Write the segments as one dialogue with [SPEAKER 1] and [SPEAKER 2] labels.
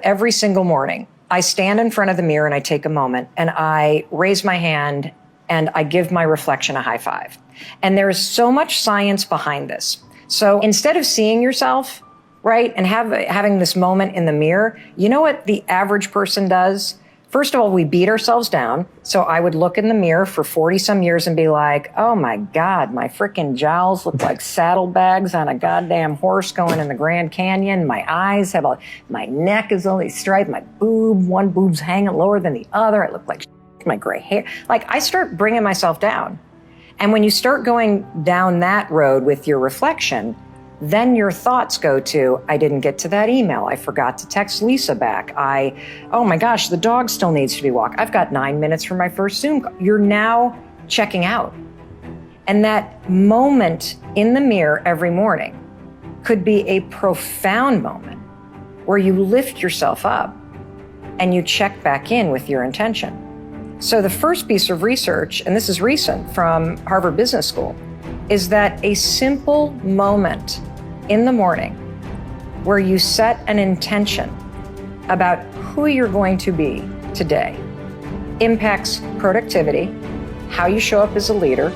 [SPEAKER 1] Every single morning, I stand in front of the mirror and I take a moment and I raise my hand and I give my reflection a high five. And there is so much science behind this. So instead of seeing yourself, right, and having this moment in the mirror, you know what the average person does? First of all, we beat ourselves down. So I would look in the mirror for 40 some years and be like, oh my God, my freaking jowls look like saddlebags on a goddamn horse going in the Grand Canyon. My eyes have my neck is only striped. My one boob's hanging lower than the other. I look like my gray hair. Like I start bringing myself down. And when you start going down that road with your reflection, then your thoughts go to, I didn't get to that email. I forgot to text Lisa back. Oh my gosh, the dog still needs to be walked. I've got 9 minutes for my first Zoom call. You're now checking out. And that moment in the mirror every morning could be a profound moment where you lift yourself up and you check back in with your intention. So the first piece of research, and this is recent from Harvard Business School, is that a simple moment in the morning where you set an intention about who you're going to be today impacts productivity, how you show up as a leader.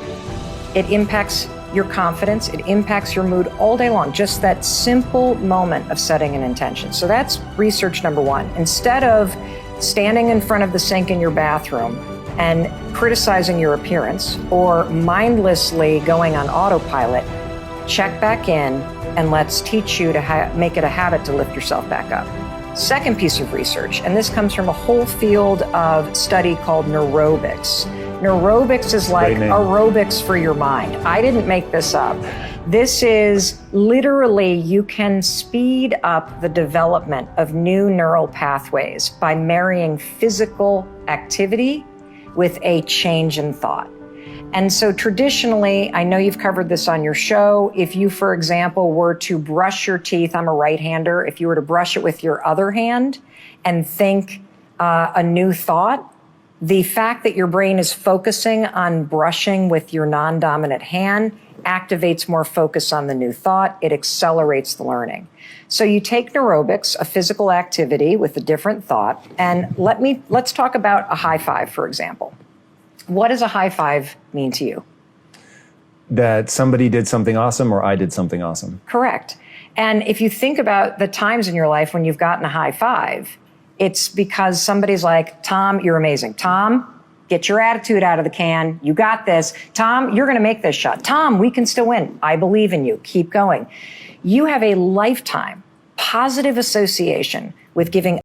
[SPEAKER 1] It impacts your confidence. It impacts your mood all day long. Just that simple moment of setting an intention. So that's research number one. Instead of standing in front of the sink in your bathroom and criticizing your appearance or mindlessly going on autopilot, check back in and let's teach you to make it a habit to lift yourself back up. Second piece of research, and this comes from a whole field of study called neurobics. Neurobics is like aerobics for your mind. I didn't make this up. This is literally, you can speed up the development of new neural pathways by marrying physical activity with a change in thought. And so traditionally, I know you've covered this on your show, if you, for example, were to brush your teeth, I'm a right-hander, if you were to brush it with your other hand and think a new thought, the fact that your brain is focusing on brushing with your non-dominant hand activates more focus on the new thought. It accelerates the learning. So you take neurobics, a physical activity with a different thought, and let's talk about a high five, for example. What does a high five mean to you?
[SPEAKER 2] That somebody did something awesome or I did something awesome.
[SPEAKER 1] Correct. And if you think about the times in your life when you've gotten a high five, it's because somebody's like, Tom, you're amazing. Tom, get your attitude out of the can. You got this. Tom, you're going to make this shot. Tom, we can still win. I believe in you. Keep going. You have a lifetime positive association with giving